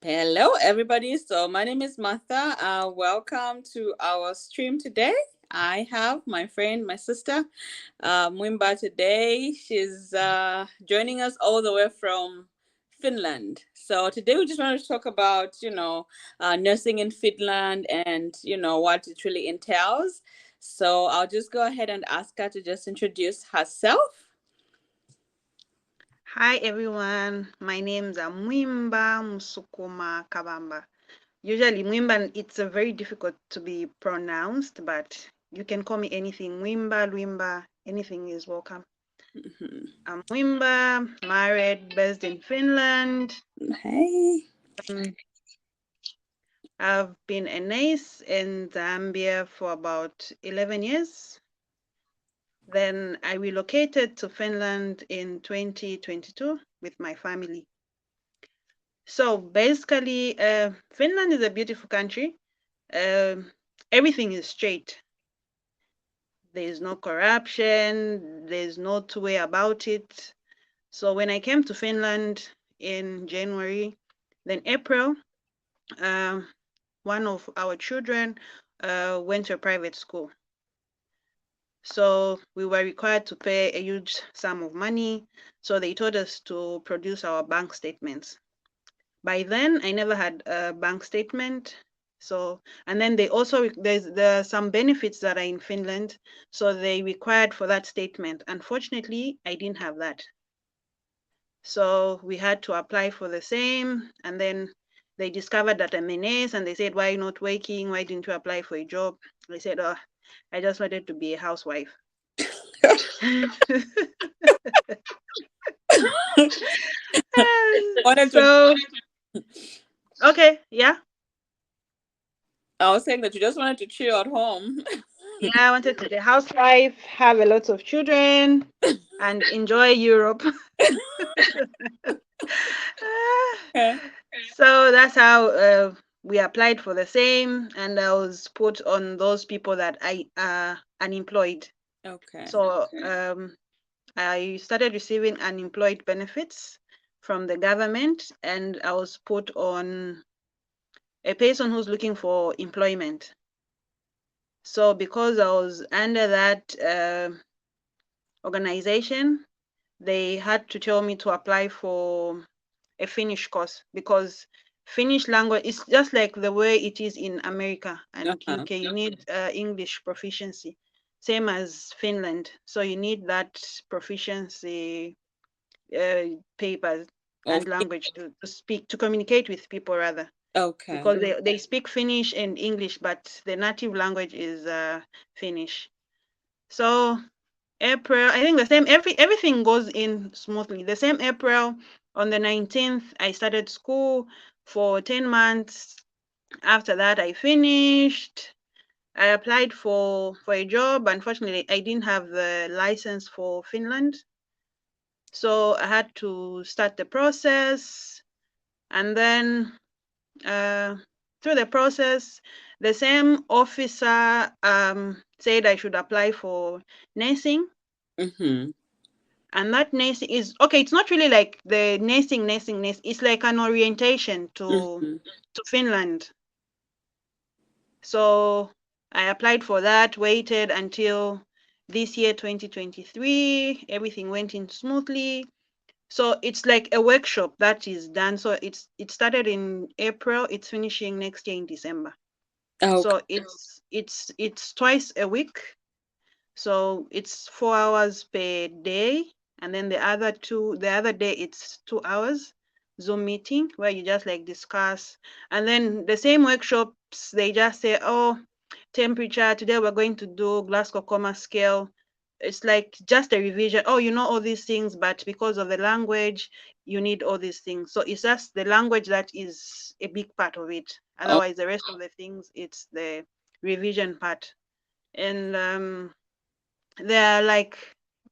Hello, everybody. So, my name is Martha. Welcome to our stream today. I have my friend, my sister, Mwimba today. She's joining us all the way from Finland. So, today we just wanted to talk about, nursing in Finland and, what it really entails. So, I'll just go ahead and ask her to just introduce herself. Hi everyone, my name's Mwimba Musukuma Kabamba. Usually Mwimba, it's a very difficult to be pronounced, but you can call me anything. Mwimba, Lwimba, anything is welcome. Mhm. I'm Mwimba, married, based in Finland. Hey. Um, I've been a nurse in Zambia for about 11 years. Then I relocated to Finland in 2022 with my family. So basically, Finland is a beautiful country. Um, Everything is straight. There's no corruption. There's no two way about it. So when I came to Finland in January, then April, um, one of our children went to a private school. So we were required to pay a huge sum of money. So they told us to produce our bank statements. By then, I never had a bank statement. So, and then they also, there are some benefits that are in Finland. So they required for that statement. Unfortunately, I didn't have that. So we had to apply for the same. And then they discovered that I'm a nurse and they said, why are you not working? Why didn't you apply for a job? I said, oh, I just wanted to be a housewife. Wanted to So, okay, yeah. I was saying that you just wanted to chill at home. Yeah, I wanted to be a housewife, have a lot of children, and enjoy Europe. Okay. So that's how we applied for the same, and I was put on those people that I are unemployed. Okay. So I started receiving unemployed benefits from the government, and I was put on a person who's looking for employment. So because I was under that organization, they had to tell me to apply for a Finnish course because Finnish language is just like the way it is in America and Uh-huh. UK. You need English proficiency, same as Finland. So you need that proficiency papers and Okay. language to speak, to communicate with people rather. Okay. Because they speak Finnish and English, but the native language is Finnish. So April, I think the same, everything goes in smoothly. The same April, on the 19th, I started school for 10 months. After that, I finished. I applied for a job. Unfortunately, I didn't have the license for Finland. So I had to start the process. And then uh, through the process, the same officer said I should apply for nursing. Mm-hmm. And that nursing is okay. It's not really like the nursing. It's like an orientation Mm-hmm. to Finland. So I applied for that, waited until this year, 2023. Everything went in smoothly. So it's like a workshop that is done. So it started in April. It's finishing next year in December. Okay. So it's twice a week. So it's 4 hours per day, and then the other day it's 2 hours Zoom meeting where you just like discuss, and then the same workshops they just say, oh, temperature today we're going to do Glasgow Coma scale. It's like just a revision. Oh, you know all these things, but because of the language, you need all these things. So it's just the language that is a big part of it. Oh, Otherwise, the rest of the things, it's the revision part. And they're like,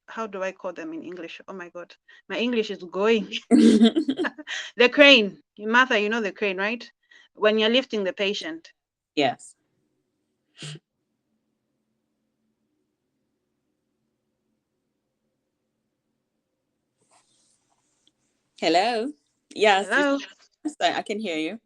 how do I call them in English? Oh my God, my English is going. The crane, Martha, you know the crane, right? When you're lifting the patient. yes. Hello. Yes. Hello. Yes, I can hear you.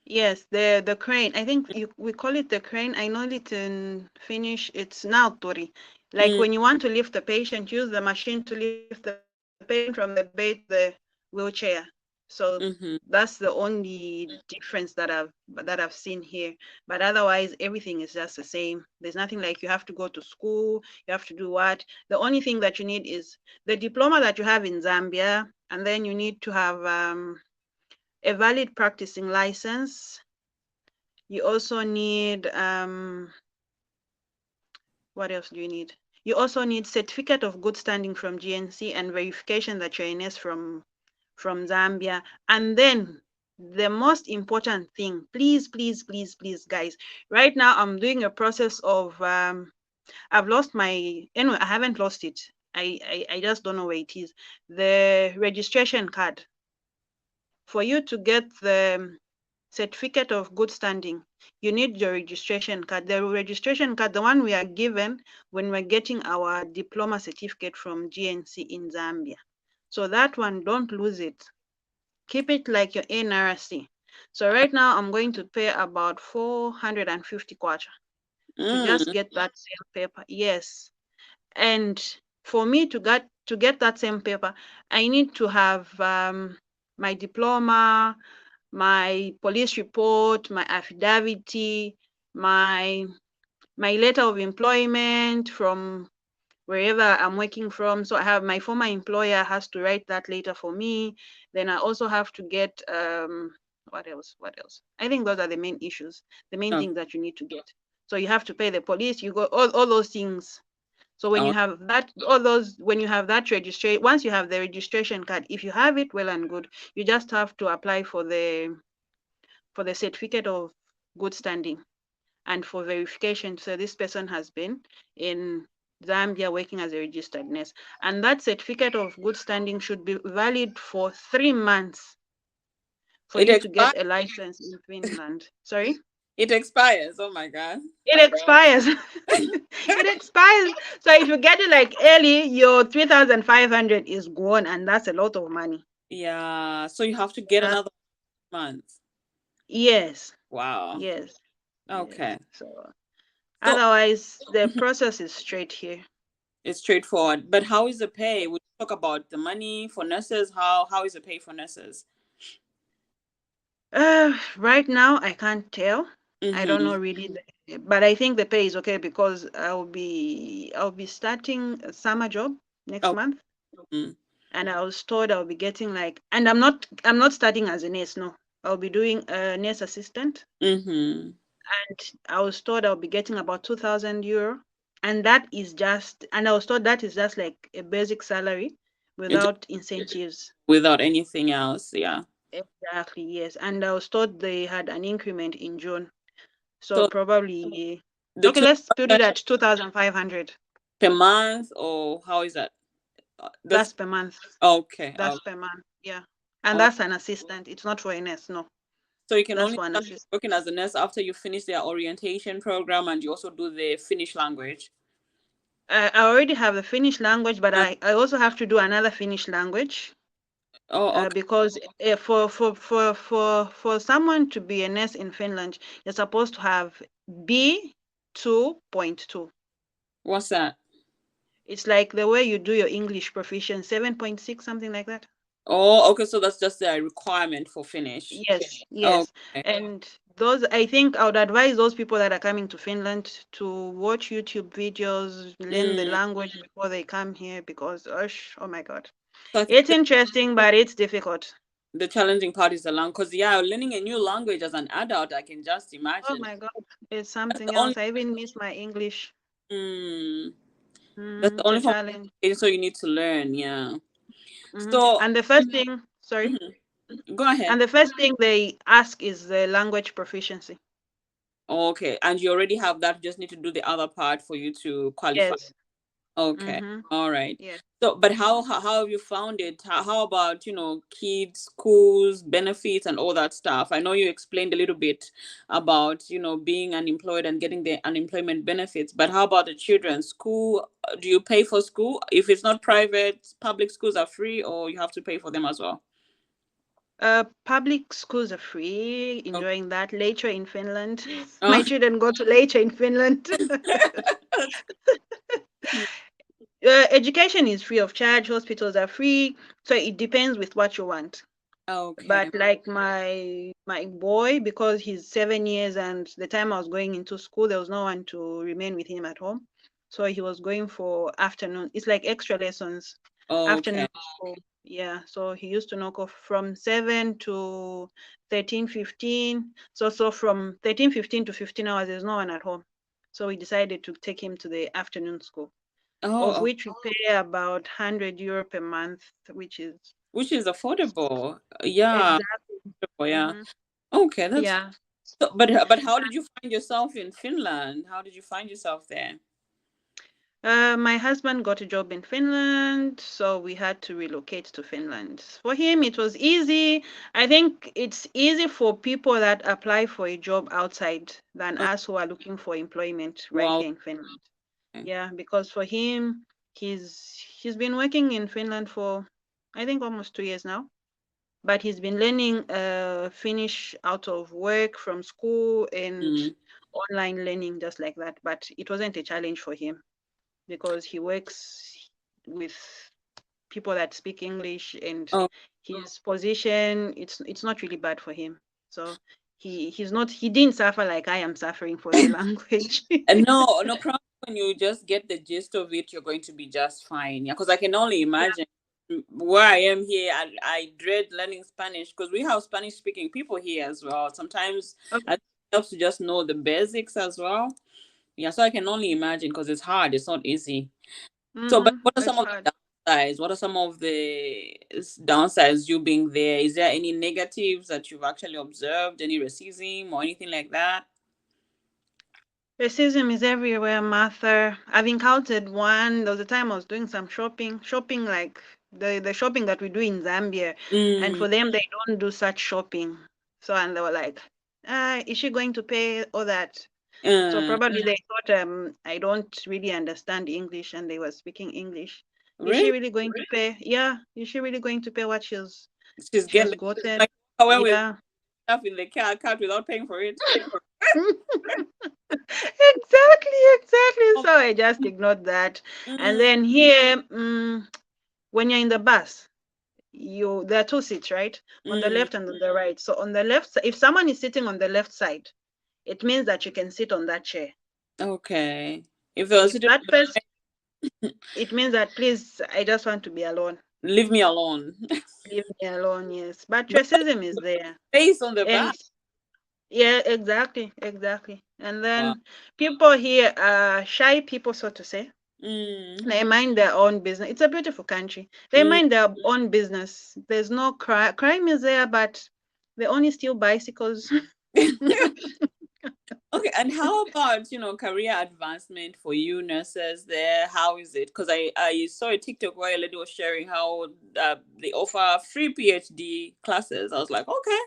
Yes, the crane. I think we call it the crane. I know it in Finnish. It's nauttori. Like Mm, when you want to lift the patient, use the machine to lift the patient from the bed to the wheelchair. So mm-hmm. that's the only difference that I've seen here. But otherwise, everything is just the same. There's nothing like you have to go to school. You have to do what. The only thing that you need is the diploma that you have in Zambia, and then you need to have a valid practicing license. You also need what else do you need? You also need certificate of good standing from GNC and verification that you're in S from Zambia. And then the most important thing, please, please, please, please, guys. Right now, I'm doing a process of I've lost my anyway. I haven't lost it. I just don't know where it is. The registration card for you to get the certificate of good standing, you need your registration card. The registration card, the one we are given when we're getting our diploma certificate from GNC in Zambia. So that one, don't lose it. Keep it like your NRC. So right now I'm going to pay about 450 kwacha to just Mm. get that same paper. Yes. And for me to get that same paper, I need to have my diploma, my police report, my affidavit, my my letter of employment from wherever I'm working from. So I have my former employer has to write that letter for me. Then I also have to get what else? What else? I think those are the main issues, the main Oh, things that you need to get. So you have to pay the police, you go all those things. So when you oh, have that, all those, when you have that registration, once you have the registration card, if you have it, well and good. You just have to apply for the certificate of good standing and for verification. So this person has been in Zambia working as a registered nurse. And that certificate of good standing should be valid for 3 months for it you to get expires. a license in Finland. Sorry? It expires. Oh my God. It expires. It expires. So if you get it like early, your 3,500 is gone, and that's a lot of money. Yeah. So you have to get That, another month. yes, Wow. yes, yes. Okay. So So otherwise, the process is straight here. it's straightforward. But how is the pay? We talk about the money for nurses. How is the pay for nurses? Right now, I can't tell. I don't Mm-hmm. know really, but I think the pay is okay because I'll be starting a summer job next Oh. month, Mm-hmm. and I was told I'll be getting like, and I'm not starting as a nurse. No, I'll be doing a nurse assistant, Mm-hmm. and I was told I'll be getting about 2,000 euro, and that is just, and I was told that is just like a basic salary It's without incentives. without anything else. Yeah. Exactly, yes. And I was told they had an increment in June. So So probably, the okay, two let's put it thousand at 2,500. per month, or how is that? That's That's per month. okay. That's per month. Yeah. And All right. that's an assistant. It's not for a nurse. No, So you can that's only for an start assistant. working as a nurse after you finish their orientation program, and you also do the Finnish language. I already have the Finnish language, but Uh, I also have to do another Finnish language oh, okay. because for someone to be a nurse in Finland, you're supposed to have B2.2. What's that? It's like the way you do your English proficiency, 7.6, something like that. Oh, okay. So that's just a requirement for Finnish. Yes, yes. Okay. And those, I think I would advise those people that are coming to Finland to watch YouTube videos, learn the Mm. language before they come here because, oh my God. So I think It's interesting, but it's difficult. the challenging part is the language. Because yeah, learning a new language as an adult, I can just Oh imagine. my God. It's That's something the only. else. I even miss my English. Mm, that's the It's a only form of challenge. communication, so you need to learn. Yeah. So And the first thing, sorry, mhm. Go ahead. and the first thing they ask is the language proficiency. Okay, and you already have that. You just need to do the other part for you to qualify. Yes. Okay. Mm-hmm. All right. Yes. So, but how have you found it? How about, kids, schools, benefits, and all that stuff? I know you explained a little bit about, being unemployed and getting the unemployment benefits, but how about the children? School, do you pay for school? If it's not private, public schools are free, or you have to pay for them as well? Public schools are free, Okay. enjoying that. Later in Finland. My Oh. children go to later in Finland. That's good. Education is free of charge, hospitals are free, so it depends with what you want. Okay. But like my boy, because he's 7 years and the time I was going into school, there was no one to remain with him at home. So he was going for afternoon. It's like extra lessons, Okay. afternoon school. Yeah. So he used to knock off from 7 to 13, 15. So from 13, 15 to 15 hours, there's no one at home. So we decided to take him to the afternoon school, of Oh, which we pay about 100 euro per month, which is which is affordable. Yeah. exactly. Affordable, yeah. Hmm. Okay, that's Yeah. so, but how did you find yourself in Finland? How did you find yourself there? My husband got a job in Finland, so we had to relocate to Finland. For him, it was easy. I think it's easy for people that apply for a job outside than Oh, us who are looking for employment right wow. here in Finland. Yeah, because for him, he's been working in Finland for I think almost 2 years now. But he's been learning Finnish out of work from school and Mm. online learning just like that. But it wasn't a challenge for him because he works with people that speak English and Oh, his position it's not really bad for him. So he didn't suffer like I am suffering for the language. and no, no problem. When you just get the gist of it, you're going to be just fine. Yeah, because I can only imagine where I am here. I dread learning Spanish because we have Spanish speaking people here as well. Sometimes Okay. it helps to just know the basics as well. Yeah, so I can only imagine because it's hard. It's not easy. So, but what are some It's of hard. the downsides? What are some of the downsides you being there? Is there any negatives that you've actually observed? Any racism or anything like that? Racism is everywhere, Martha. I've encountered one. There was a time I was doing some shopping like the shopping that we do in Zambia, and Mm. for them they don't do such shopping. So and they were like, is she going to pay all that? So Uh, probably they thought I don't really understand English, and they were speaking English. Is she really? really going to pay? Yeah, is she really going to pay what She's she getting has gotten? like away with Yeah. stuff in the cart without paying for it. Exactly. Oh, So I just ignored that. And mm, then here, when you're in the bus, you there are two seats, right? On the mm, left and on the right. So on the left, if someone is sitting on the left side, it means that you can sit on that chair. okay. If there was If sitting that on person, the it means that please, I just want to be alone. leave me alone. Leave me alone. Yes, but But racism is there, face on the and back. yeah, exactly. And Wow. then people here are shy people, so to say. Mm, They mind their own business. It's a beautiful country. They mm. mind their own business. There's no crime. Crime is there, but they only steal bicycles. Okay, and how about career advancement for you nurses there? How is it? Because I saw a TikTok where a lady was sharing how they offer free PhD classes. I was like, okay,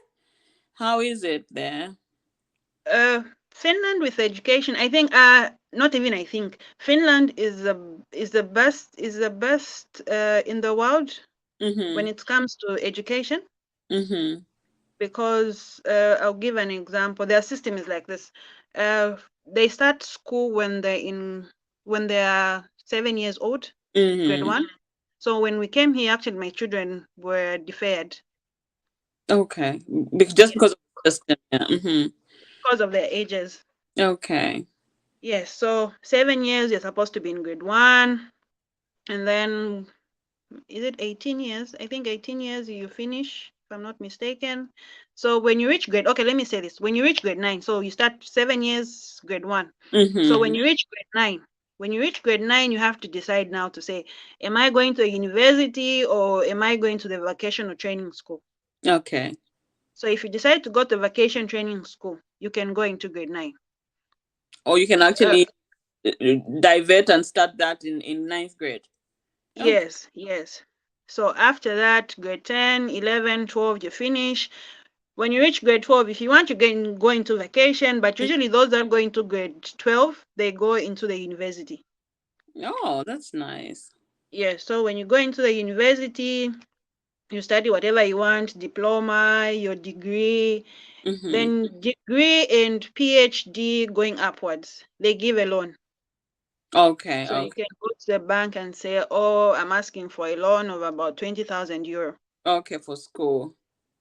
how is it there? uh, Finland with education, I think. Not even I think. Finland is the best in the world when Mm-hmm. it comes to education. Mm-hmm. Because I'll give an example. Their system is like this. They start school when they are 7 years old, grade Mm-hmm. one. So when we came here, actually, my children were deferred. Okay. Just Yes, because of the system. Yeah. Mm-hmm. because of their ages. Okay. Yes, so 7 years you're supposed to be in grade one, and then is it 18 years? I think 18 years you finish, if I'm not mistaken. So when you reach grade, okay, let me say this. When you reach grade nine, so you start 7 years, grade one. So Mm-hmm. when you reach grade nine, you have to decide now to say, am I going to a university or am I going to the vacation or training school? Okay. So if you decide to go to vacation training school, you can go into grade nine. Or you can Uh, actually divert and start that in ninth grade. Okay. yes. So after that, grade 10, 11, 12, you finish. When you reach grade 12, if you want to go into vacation, but usually those that go into grade 12, they go into the university. Oh, that's nice. Yes, so when you go into the university, You study whatever you want, diploma, your degree, Mm-hmm. then degree and PhD going upwards. They give a loan. Okay, So you okay, can go to the bank and say, oh, I'm asking for a loan of about 20,000 euro okay, for school.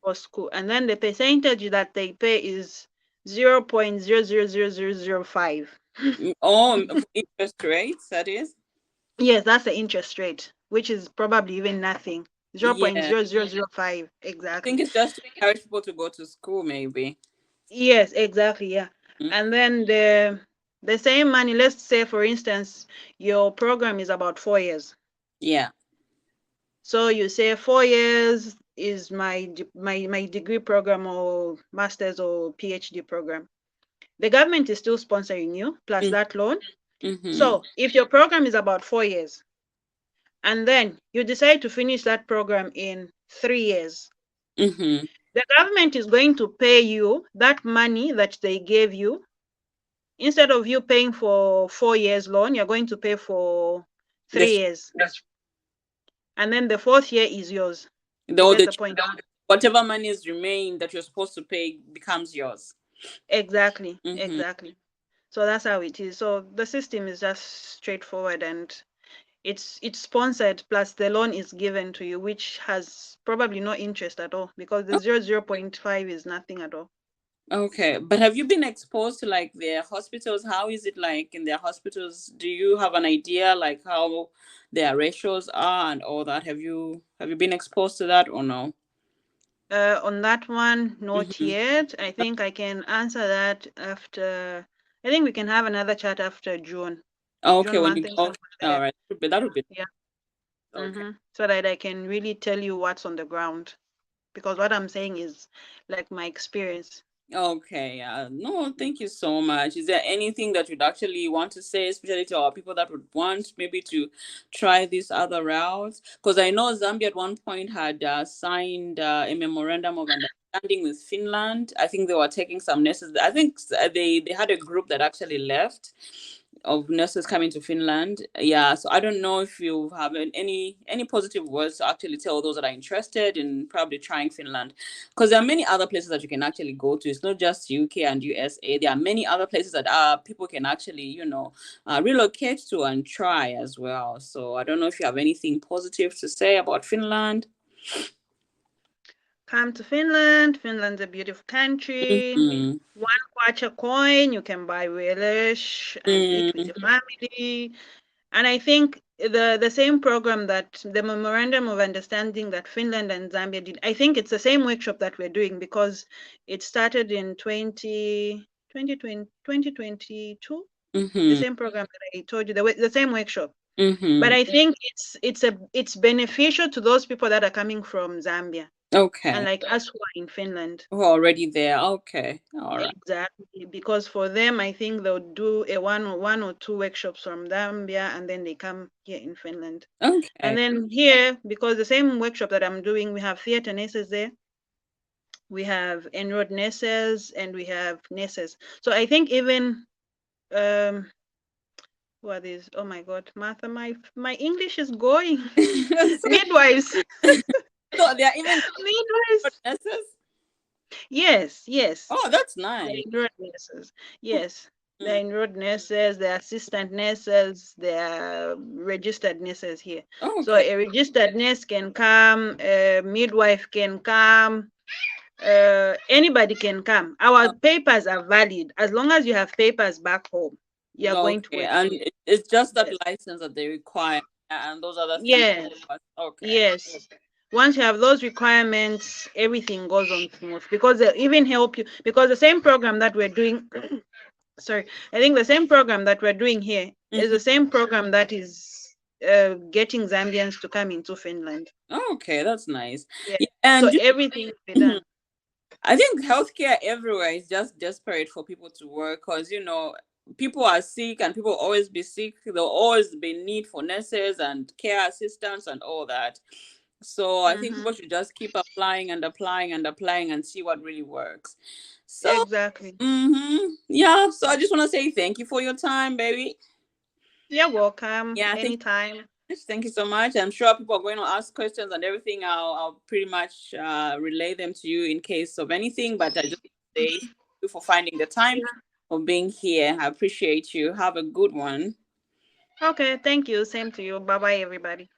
for school. And then the percentage that they pay is 0.000005. Oh, for interest rates, that is? Yes, that's the interest rate, which is probably even nothing. Yeah. 0.0005 I exactly. think it's just to encourage people to go to school, maybe. Yes, exactly, yeah. Mm. And then the same money, let's say for instance, your program is about 4 years. Yeah. So you say 4 years is my degree program or master's or PhD program. The government is still sponsoring you plus that loan. Mm-hmm. So if your program is about 4 years and then you decide to finish that program in 3 years, Mm-hmm. the government is going to pay you that money that they gave you. Instead of you paying for 4 years loan, you're going to pay for three This years. And then the fourth year is yours. You all get the the point? whatever money is remain that you're supposed to pay becomes yours. Exactly, Mm-hmm. exactly. So that's how it is. So the system is just straightforward and it's sponsored plus the loan is given to you, which has probably no interest at all because the 0.5 is nothing at all. Okay, but have you been exposed to like their hospitals? How is it like in their hospitals? Do you have an idea like how their ratios are and all that? Have you been exposed to that or no? On that one, not Mm-hmm. yet. I think I can answer that after. I think we can have another chat after June, Okay, June when you month and okay, stuff like all that. right, that would be Yeah. okay. So that I can really tell you what's on the ground because what I'm saying is like my experience. Okay, no, thank you so much. Is there anything that you'd actually want to say, especially to our people that would want maybe to try these other routes? Because I know Zambia at one point had signed a memorandum of understanding with Finland. I think they were taking some nurses. I think they had a group that actually left of nurses coming to Finland. Yeah, so I don't know if you have any positive words to actually tell those that are interested in probably trying Finland, because there are many other places that you can actually go to. It's not just UK and USA. There are many other places that people can actually relocate to and try as well. So I don't know if you have anything positive to say about Finland. Come to Finland. Finland's a beautiful country. Mm-hmm. 1 kwacha coin, you can buy relish and eat with your Mm-hmm. family. And I think the same program that the memorandum of understanding that Finland and Zambia did, I think it's the same workshop that we're doing because it started in 2022. The Mm-hmm. same program that I told you, the same workshop. But Mm-hmm. I think it's beneficial to those people that are coming from Zambia and Okay. like us who are in Finland. We're already there. Okay. All right. Exactly, because for them, I think they'll do a one or two workshops from Zambia, and then they come here in Finland. And Okay. then here, because the same workshop that I'm doing, we have theater nurses there, we have enrolled nurses, and we have nurses. So I think even um, what is? Oh my God, Martha, my English is going. So, Midwives, so there are even midwives. nurses. Yes, yes. Oh, that's The nice. enrolled nurses. Yes. The Mm. enrolled nurses, the assistant nurses, the registered nurses here. So Okay. a registered nurse can come, a midwife can come, anybody can come. Our papers are valid. As long as you have papers back home, you're going to Okay. work And here. it's just that Yes. license that they require, and those other things. Yes. Okay. Yes. Once you have those requirements, everything goes on smooth because they even help you because the same program that we're doing sorry, I think the same program that we're doing here is Hmm. the same program that is getting Zambians to come into Finland. Okay, that's nice. Yeah. Yeah, So and everything will be mhm, done. I think healthcare everywhere is just desperate for people to work because people are sick and people will always be sick. There'll always be need for nurses and care assistants and all that. So I think Hmm. people should just keep applying and applying and applying and see what really works. So, Exactly. yeah. So I just want to say thank you for your time, baby. You're welcome Yeah, thank anytime. Thank you so much. I'm sure people are going to ask questions and everything. I'll pretty much relay them to you in case of anything. But I just say thank you for finding the time Yeah. for being here. I appreciate you. Have a good one. Okay, thank you. Same to you. Bye bye, everybody.